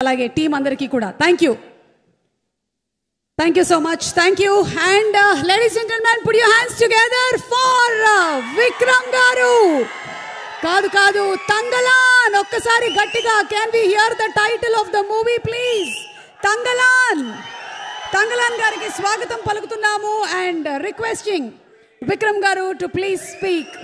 అలాగే టీం అందరికీ కూడా thank you so much. Thank you. And ladies and gentlemen, put your hands together for Vikram garu. కాదు తంగలాన్. ఒక్కసారి గట్టిగా can we hear the title of the movie please? Thangalaan గారికి స్వాగతం పలుకుతున్నాము and requesting Vikram garu to please speak.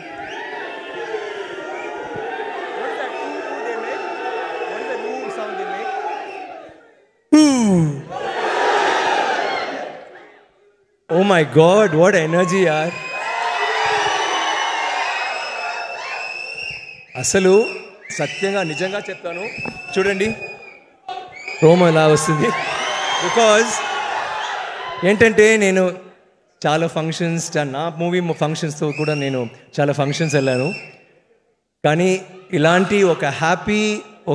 Oh my God, what energy yaar. అసలు సత్యంగా నిజంగా చెప్తాను, చూడండి రోమం ఎలా వస్తుంది. బికాజ్ ఏంటంటే నేను చాలా ఫంక్షన్స్, నా మూవీ ఫంక్షన్స్తో కూడా నేను చాలా ఫంక్షన్స్ వెళ్ళాను. కానీ ఇలాంటి ఒక హ్యాపీ,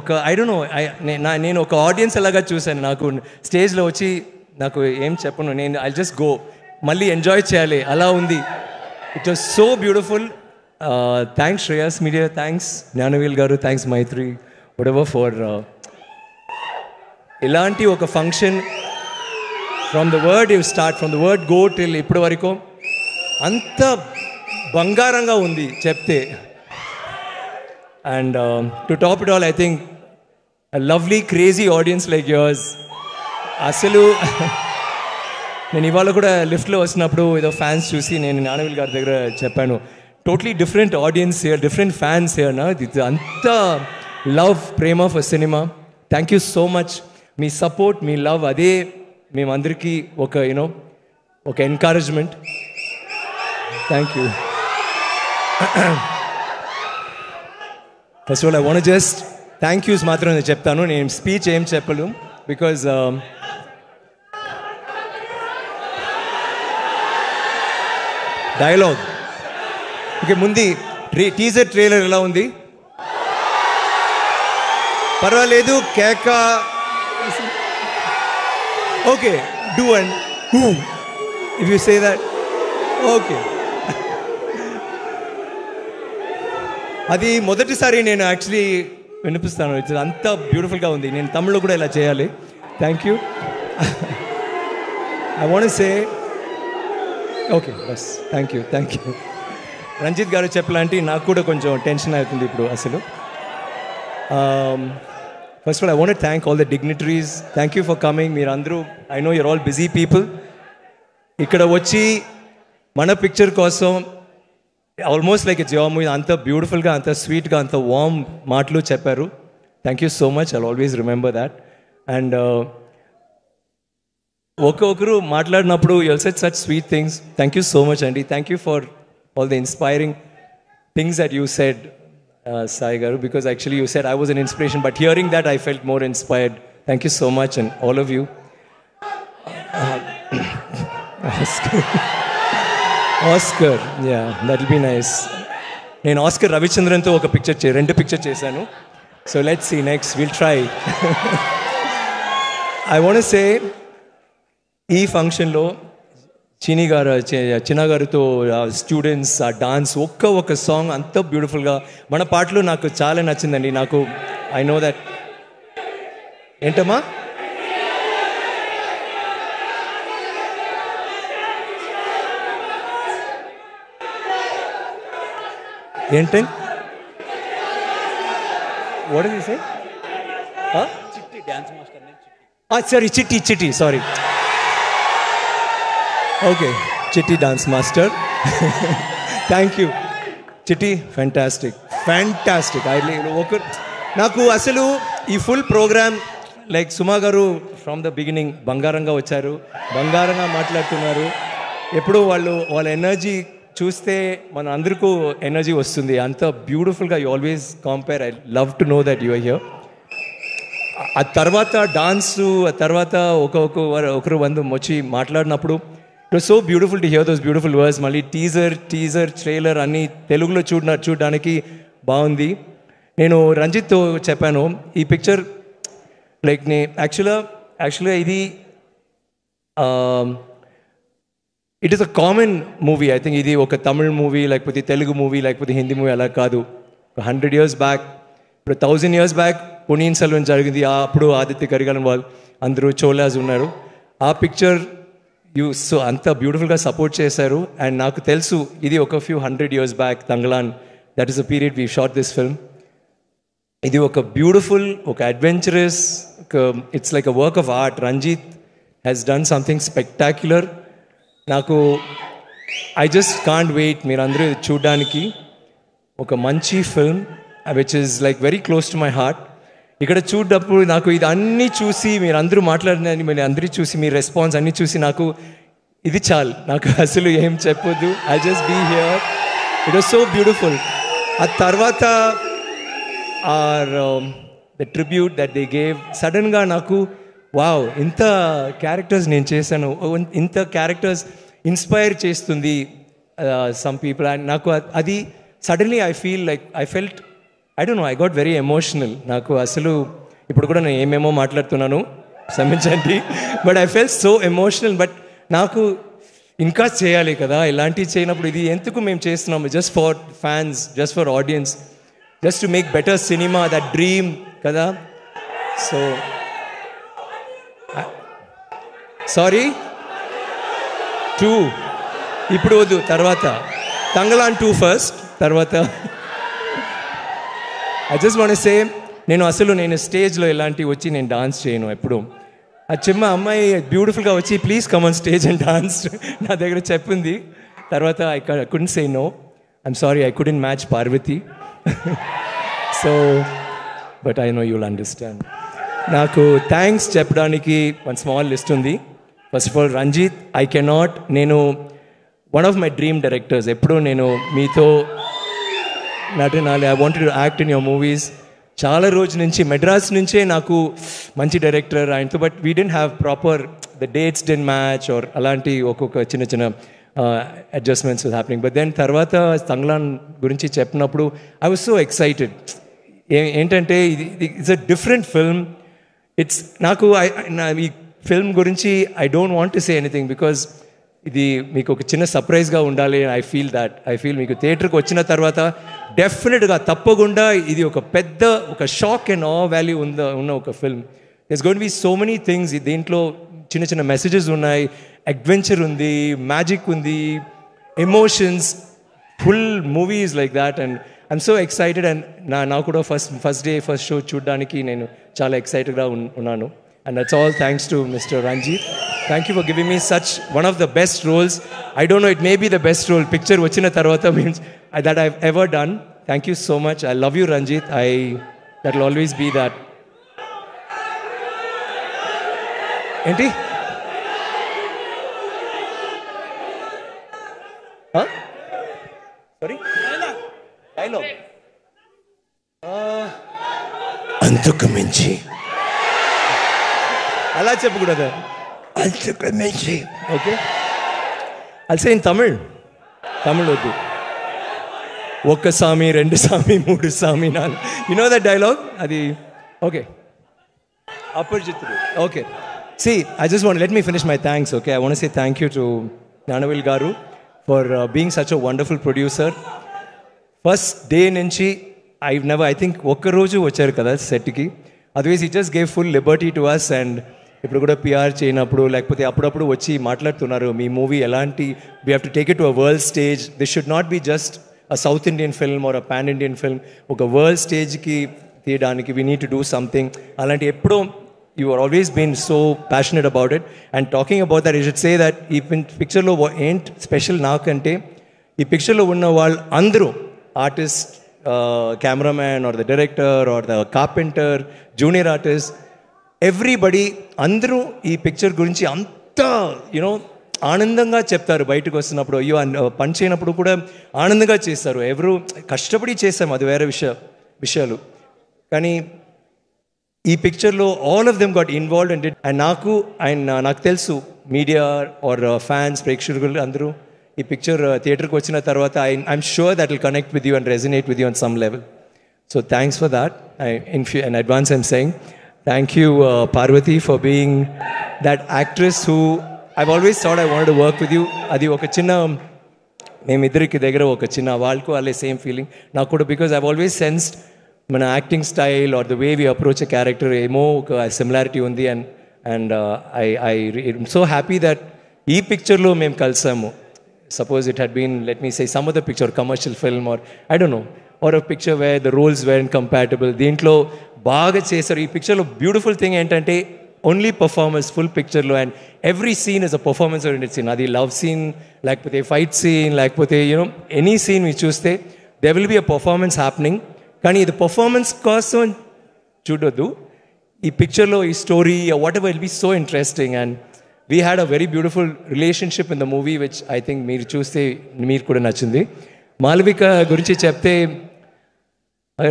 ఒక ఐ డోంట్ నో, నేను ఒక ఆడియన్స్ అలాగా చూశాను. నాకు స్టేజ్లో వచ్చి నాకు ఏం చెప్పను, నేను ఐ జస్ట్ గో, మళ్ళీ ఎంజాయ్ చేయాలి, అలా ఉంది. It was so beautiful. Thanks Shreyas media, thanks Gnanavel గారు, థ్యాంక్స్ మైత్రి, వాటెవర్ ఫర్ ఇలాంటి ఒక function. From the word you start, from the word go till ఇప్పటి వరకు అంత బంగారంగా ఉంది చెప్తే. And to top it all, I think a lovely crazy audience like yours. అసలు నేను ఇవాళ కూడా లిఫ్ట్లో వచ్చినప్పుడు ఏదో ఫ్యాన్స్ చూసి నేను జ్ఞానవేల్ గారి దగ్గర చెప్పాను, totally different audience here, different fans here నా. ఇది అంత love, Prema for cinema. Thank you so much. Me support, me love, అదే మేమందరికీ ఒక ఒక encouragement. Thank you. First of all I want just thank use మాత్రం నేను చెప్తాను, నేను స్పీచ్ ఏం చెప్పను. Because dialogue okay. ముందు టీజర్ ట్రైలర్ ఎలా ఉంది? పర్వాలేదు, కేక okay, do and if you say that okay. అది మొదటిసారి నేను యాక్చువల్లీ వినిపిస్తాను. ఇట్స్ అంత బ్యూటిఫుల్గా ఉంది. నేను తమిళ్లో కూడా ఇలా చేయాలి. Thank you. I want say okay బస్. Thank you. రంజిత్ గారు చెప్పలాంటి నాకు కూడా కొంచెం టెన్షన్ అవుతుంది ఇప్పుడు అసలు. First of all I want thank all the dignitaries. Thank you for coming. మీరు అందరూ, I know you're all busy people, ఇక్కడ వచ్చి మన పిక్చర్ కోసం almost like it's your movie, అంత బ్యూటిఫుల్గా, అంత స్వీట్గా, అంత వార్మ్ మాటలు చెప్పారు. Thank you so much. I always remember that. And ఒక్కొక్కరు మాట్లాడినప్పుడు you said such sweet things. Thank you so much అండి. Thank you for all the inspiring things that you said, Sai garu, because actually you said I was an inspiration, but hearing that I felt more inspired. Thank you so much, and all of you. Oscar, yeah, that'll be nice. నేను ఆస్కర్ రవిచంద్రన్తో ఒక రెండు picture చేశాను. So let's see next, will try. I want say ఈ ఫంక్షన్లో చిన్న గారితో students ఆ డాన్స్, ఒక్క సాంగ్ అంత బ్యూటిఫుల్గా, మన పాటలు నాకు చాలా నచ్చిందండి. నాకు ఐ నో దట్. ఏంటమ్మా? ఏంటి? What is this? చిట్టి డాన్స్ మాస్టర్. సారీ, చిట్టి సారీ. ఓకే, చిట్టి డాన్స్ మాస్టర్. థ్యాంక్ యూ చిట్టి. ఫ్యాంటాస్టిక్. నాకు అసలు ఈ ఫుల్ ప్రోగ్రామ్ లైక్ సుమా గారు ఫ్రమ్ ద బిగినింగ్ బంగారంగా వచ్చారు, బంగారంగా మాట్లాడుతున్నారు. ఎప్పుడు వాళ్ళ ఎనర్జీ చూస్తే మన అందరికీ ఎనర్జీ వస్తుంది. అంత బ్యూటిఫుల్గా you always compare. I love to know that you are here. ఆ తర్వాత డాన్సు, ఆ తర్వాత ఒకరు వచ్చి మాట్లాడినప్పుడు it was so beautiful to hear those beautiful words. మళ్ళీ టీజర్ ట్రైలర్ అన్నీ తెలుగులో చూడడానికి బాగుంది. నేను రంజిత్తో చెప్పాను ఈ పిక్చర్ లైక్ యాక్చువల్గా ఇది it is a common movie. I think ఇది ఒక తమిళ్ మూవీ, లేకపోతే తెలుగు మూవీ, లేకపోతే హిందీ మూవీ అలా కాదు. 100 years బ్యాక్, ఇప్పుడు 1000 years బ్యాక్ పొనియన్ సెల్వన్ జరిగింది, అప్పుడు ఆదిత్య కరికాలన్ వాళ్ళు అందరూ చోలాస్ ఉన్నారు. ఆ పిక్చర్ సో అంత బ్యూటిఫుల్గా సపోర్ట్ చేశారు. అండ్ నాకు తెలుసు ఇది ఒక few 100 years back Thangalaan, that is the period we shot this film. ఇది ఒక బ్యూటిఫుల్, ఒక adventurous, it's like a work of art. Ranjith has done something spectacular. నాకు ఐ జస్ట్ కాంట్ వెయిట్ మీరు అందరూ ఇది చూడడానికి. ఒక మంచి film which is like very close to my heart. ఇక్కడ చూడప్పుడు నాకు ఇది అన్నీ చూసి మీరు అందరూ మాట్లాడినని మీరు అందరూ చూసి మీ రెస్పాన్స్ అన్నీ చూసి నాకు ఇది చాలు, నాకు అసలు ఏం చెప్పొద్దు. I just be here, it was so beautiful. ఆ తర్వాత or the tribute that they gave, సడన్గా నాకు వావ్ ఇంత క్యారెక్టర్స్ నేను చేశాను, ఇంత క్యారెక్టర్స్ ఇన్స్పైర్ చేస్తుంది సమ్ పీపుల్. అండ్ నాకు అది suddenly I feel like I felt, I don't know, I got very emotional. నాకు అసలు ఇప్పుడు కూడా నేను ఏమేమో మాట్లాడుతున్నాను, క్షమించండి, but I felt so emotional. But నాకు ఇంకా చేయాలి కదా, ఇలాంటివి చేయనప్పుడు ఇది ఎందుకు మేము చేస్తున్నాము, just for fans, just for audience, just to make better cinema, that dream కదా. సో సారీ 2 ఇప్పుడు వద్దు, తర్వాత తంగలాన్ 2 ఫస్ట్, తర్వాత I just want to say నేను స్టేజ్లో ఇలాంటివి వచ్చి నేను డాన్స్ చేయను ఎప్పుడు. ఆ చిన్న అమ్మాయి బ్యూటిఫుల్గా వచ్చి please come on stage and dance నా దగ్గర చెప్పింది. తర్వాత I couldn't say no, I'm sorry, I couldn't match Parvathi. So but I know you will understand. నాకు థ్యాంక్స్ చెప్పడానికి వన్ స్మాల్ లిస్ట్ ఉంది. First of all Ranjith, I cannot, నేను one of my dream directors. ఎప్పుడు నేను మీతో నటనాలి, I wanted to act in your movies. చాలా రోజు నుంచి మెడ్రాస్ నుంచే నాకు మంచి డైరెక్టర్ ఆయనతో, but we don't have proper the dates don't match or అలాంటి ఒక్కొక్క చిన్న చిన్న అడ్జస్ట్మెంట్స్ హ్యాపెనింగ్. బట్ దెన్ తర్వాత తంగలాన్ గురించి చెప్పినప్పుడు ఐ వాజ్ సో ఎక్సైటెడ్. ఏంటంటే ఇది it's a different film. It's నాకు ఈ ఫిల్మ్ గురించి I don't want to say anything because ఇది మీకు ఒక చిన్న సర్ప్రైజ్గా ఉండాలి. ఐ ఫీల్ మీకు థియేటర్కి వచ్చిన తర్వాత డెఫినెట్గా తప్పకుండా ఇది ఒక పెద్ద ఒక షాక్ అండ్ ఆ వాల్యూ ఉన్న ఒక film. There's going to be so many things. దీంట్లో చిన్న చిన్న మెసేజెస్ ఉన్నాయి, అడ్వెంచర్ ఉంది, మ్యాజిక్ ఉంది, emotions, full movies like that. And I'm so excited. And నాకు కూడా ఫస్ట్ డే ఫస్ట్ షో చూడడానికి నేను చాలా ఎక్సైటెడ్గా ఉన్నాను. And that's all thanks to Mr. Ranjit. Thank you for giving me such one of the best roles. I don't know, it may be the best role. Picture vachina tarvata means that I've ever done. Thank you so much. I love you, Ranjit. That will always be that. Enti? Huh? Sorry? Dialogue. Antukku minchi. అలా చెప్పకూడదు, okay. అది say in Tamil వద్దు. ఒక్క సామి, 2 సామి, 3 Saamy, 4, you know that dialogue, అది okay. Aparichitudu, okay. See I just want let me finish my thanks, okay. I want say thank you to Gnanavel garu for being such a wonderful producer. First day నుంచి I think ఒక్కరోజు వచ్చారు కదా సెట్కి, otherwise he just gave full liberty to us. And ఇప్పుడు కూడా PR చేయనప్పుడు లేకపోతే అప్పుడప్పుడు వచ్చి మాట్లాడుతున్నారు, మీ మూవీ ఎలాంటి, we have to take it to a world stage. This should not be just a south Indian film or a pan Indian film. ఒక వరల్డ్ స్టేజ్కి తీయడానికి we need to do something. అలాంటి ఎప్పుడూ you are always been so passionate about it. And talking about that, you should say that ఈ పిక్చర్లో ఏంటి special నాకంటే, ఈ పిక్చర్లో ఉన్న వాళ్ళు అందరూ artist, cameraman or the director or the carpenter, junior artist, everybody, అందరూ ఈ పిక్చర్ గురించి అంత యూనో ఆనందంగా చెప్తారు. బయటకు వస్తున్నప్పుడు అయ్యో పని చేయనప్పుడు కూడా ఆనందంగా చేస్తారు. ఎవరు కష్టపడి చేస్తాం, అది వేరే విషయాలు. కానీ ఈ పిక్చర్లో all of them got involved and and నాకు తెలుసు మీడియా ఆర్ ఫ్యాన్స్, ప్రేక్షకులు అందరూ ఈ పిక్చర్ థియేటర్కి వచ్చిన తర్వాత I'm sure that will connect with you and resonate with you on some level. So thanks for that. In advance I'm saying thank you Parvati for being that actress who I've always thought I wanted to work with you. అది ఒక చిన్న మేమిద్దరికి దగ్గర ఒక చిన్న వాళ్ళకు అలా same feeling నాకు కూడా, బికాజ్ I've always sensed మన acting style or the way we approach a character ఏమో ఒక సిమిలారిటీ ఉంది. And I'm so happy that ఈ పిక్చర్లో మేము కలిసాము. Suppose it had been let me say some other picture commercial film or I don't know or a picture where the roles were incompatible. దీంట్లో బాగా చేశారు. ఈ పిక్చర్లో బ్యూటిఫుల్ థింగ్ ఏంటంటే ఓన్లీ పర్ఫార్మెన్స్ ఫుల్ పిక్చర్లో, and every scene is a performance oriented scene. అది love scene లేకపోతే fight scene లేకపోతే యూనో ఎనీ సీన్ మీరు చూస్తే they will be a performance happening. కానీ ఇది పర్ఫార్మెన్స్ కోసం చూడొద్దు. ఈ పిక్చర్లో ఈ story whatever will be so interesting. And we had a very beautiful relationship in the movie which I think మీరు చూస్తే మీరు కూడా నచ్చింది. మాలవిక గురించి చెప్తే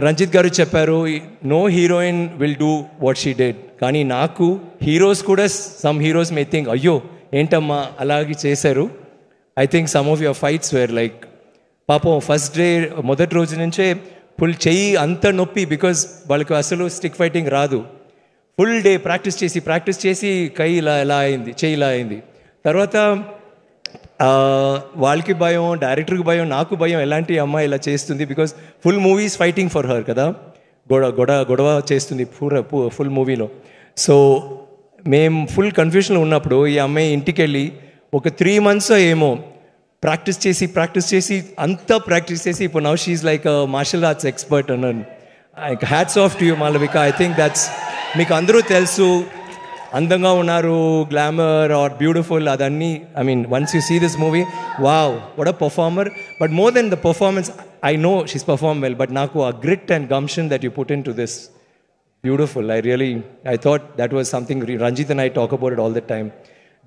రంజిత్ గారు చెప్పారు no heroine will do what she did. కానీ నాకు హీరోస్ కూడా సమ్ హీరోస్ మే థింక్ అయ్యో ఏంటమ్మా అలాగే చేశారు. I think some of your fights were like పాపం ఫస్ట్ డే మొదటి రోజు నుంచే ఫుల్ చెయ్యి అంత నొప్పి బికాజ్ వాళ్ళకి అసలు స్టిక్ ఫైటింగ్ రాదు. ఫుల్ డే ప్రాక్టీస్ చేసి కై ఇలా అయింది, చెయ్యి ఇలా అయింది. తర్వాత వాళ్ళకి భయం, డైరెక్టర్కి భయం, నాకు భయం ఎలాంటి అమ్మాయి ఇలా చేస్తుంది because full movies fighting for her కదా, గొడవ చేస్తుంది ఫుల్ మూవీలో. సో మేము ఫుల్ కన్ఫ్యూషన్లో ఉన్నప్పుడు ఈ అమ్మాయి ఇంటికి వెళ్ళి ఒక 3 months ఏమో ప్రాక్టీస్ చేసి అంతా ప్రాక్టీస్ చేసి ఇప్పుడు now she like martial arts expert అన్నాను. Hats off to you Malavika. I think that's మీకు అందరూ తెలుసు అందంగా ఉన్నారు, గ్లామర్ ఆర్ బ్యూటిఫుల్ అదన్నీ. I mean once you see this movie wow what a performer. But more than the performance I know she's perform well, but నాకు ఆ grit and gumption that you put in to this beautiful. I thought that was something Ranjit and I talk about it all the time.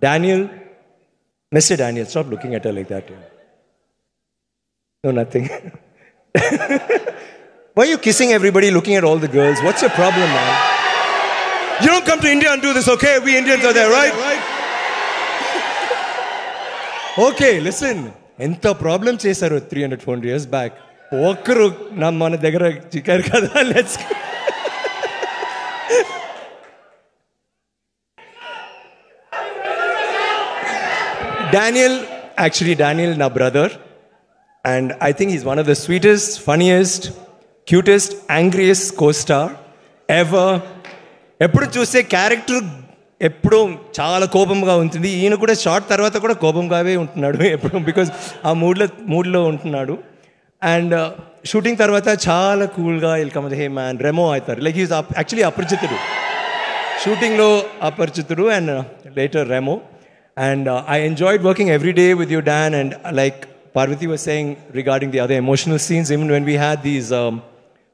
Daniel, Mr. Daniel, stop looking at her like that. No, nothing. Why are you kissing everybody, looking at all the girls? What's your problem, man? You don't come to India and do this, okay? We Indians are there, right? Okay, listen. ఎంత problem చేశారు 300-400 years back. ఒక్కరు మన దగ్గర చిక్కారు కదా. Let's Daniel, నా brother, and I think he's one of the sweetest, funniest, cutest, angriest co-star ever. ఎప్పుడు చూస్తే character ఎప్పుడూ చాలా కోపంగా ఉంటుంది. ఈయన కూడా షార్ట్ తర్వాత కూడా కోపంగానే ఉంటున్నాడు ఎప్పుడు, బికాజ్ ఆ మూడ్లో ఉంటున్నాడు. అండ్ షూటింగ్ తర్వాత చాలా కూల్గా వెల్కమ్ హే మ్యాన్ రెమో అవుతారు. లైక్ హీస్ యాక్చువల్లీ అపరిచితుడు, షూటింగ్లో Aparichitudu and later Remo. And I enjoyed working every day with you, Dan. And like Parvati was saying regarding the other emotional scenes, even when we had these,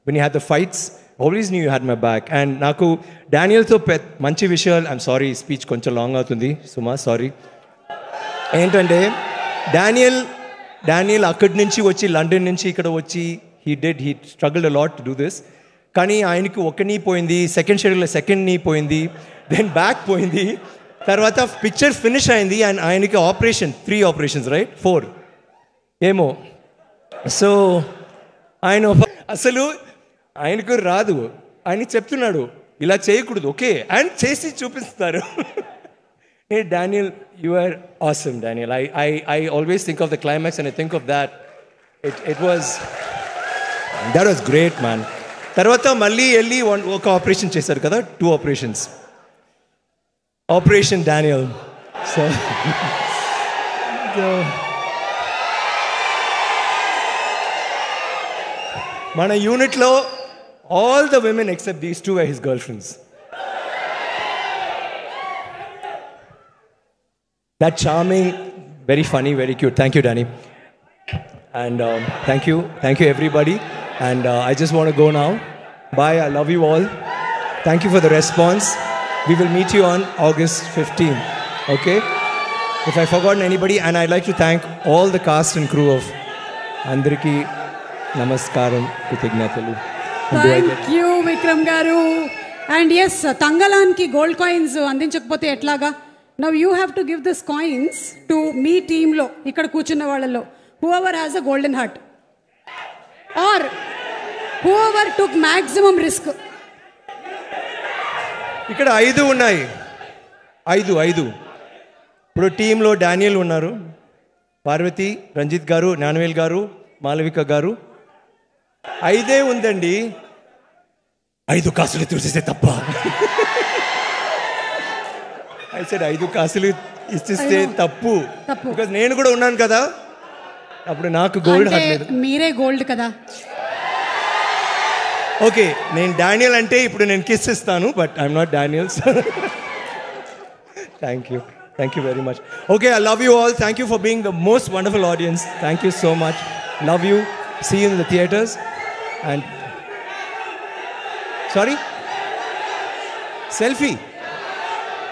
when you had the fights, always knew you had my back. And naku Daniel tho manchi vishayal, I'm sorry, speech koncha long avutundi, Suma, sorry. Entante Daniel akkadi nunchi vachi London nunchi ikkada vachi he struggled a lot to do this. Kani ayaniki oka knee poyindi, second schedule lo second knee poyindi, then back poyindi. తర్వాత picture finish అయింది and ఆయనకి 3 operations right 4 ఏమో. So ఆయన అసలు ఆయనకు రాదు, ఆయన చెప్తున్నాడు ఇలా చేయకూడదు, ఓకే అండ్ చేసి చూపిస్తారు. Hey Daniel, you are awesome, Daniel. I always think of the climax and I think of that. It was great, man. తర్వాత మళ్ళీ వెళ్ళి ఒక ఆపరేషన్ చేశారు కదా, 2 operations. Operation Daniel. So మన యూనిట్లో all the women except these 2 were his girlfriends. That charming, very funny, very cute. Thank you, Danny. And thank you everybody. And I just want to go now. Bye. I love you all. Thank you for the response. We will meet you on August 15th, okay? If I forgotten anybody, and I'd like to thank all the cast and crew of Andariki Namaskaram Krithignatalu. Thank you, Vikram Garu. And yes, Tangalan ki gold coins andinchakapothe etlaga. Now you have to give these coins to me team lo, ikkada కూర్చున్న వాళ్ళలో whoever has a golden heart or whoever took maximum risk. ఇక్కడ 5 ఉన్నాయి, 5 ఇప్పుడు టీంలో Daniel ఉన్నారు, పార్వతి, రంజిత్ గారు, జ్ఞానవేల్ గారు, మాలవిక గారు, 5 ఉందండి. 5 కాసులు చూసేస్తే తప్ప. ఐ సెడ్ 5 కాసులు ఇచ్చిస్తే తప్పు. బికాజ్ నేను కూడా ఉన్నాను కదా, అప్పుడు నాకు గోల్డ్ హర్లేదు. మీరే గోల్డ్ కదా. ఓకే, నేను డానియల్ అంటే ఇప్పుడు నేను కిస్ ఇస్తాను, but I'm not Daniel. Thank you very much. Okay, I love you all. Thank you for being the most wonderful audience. Thank you so much. Love you. See you in the theatres. And sorry, selfie.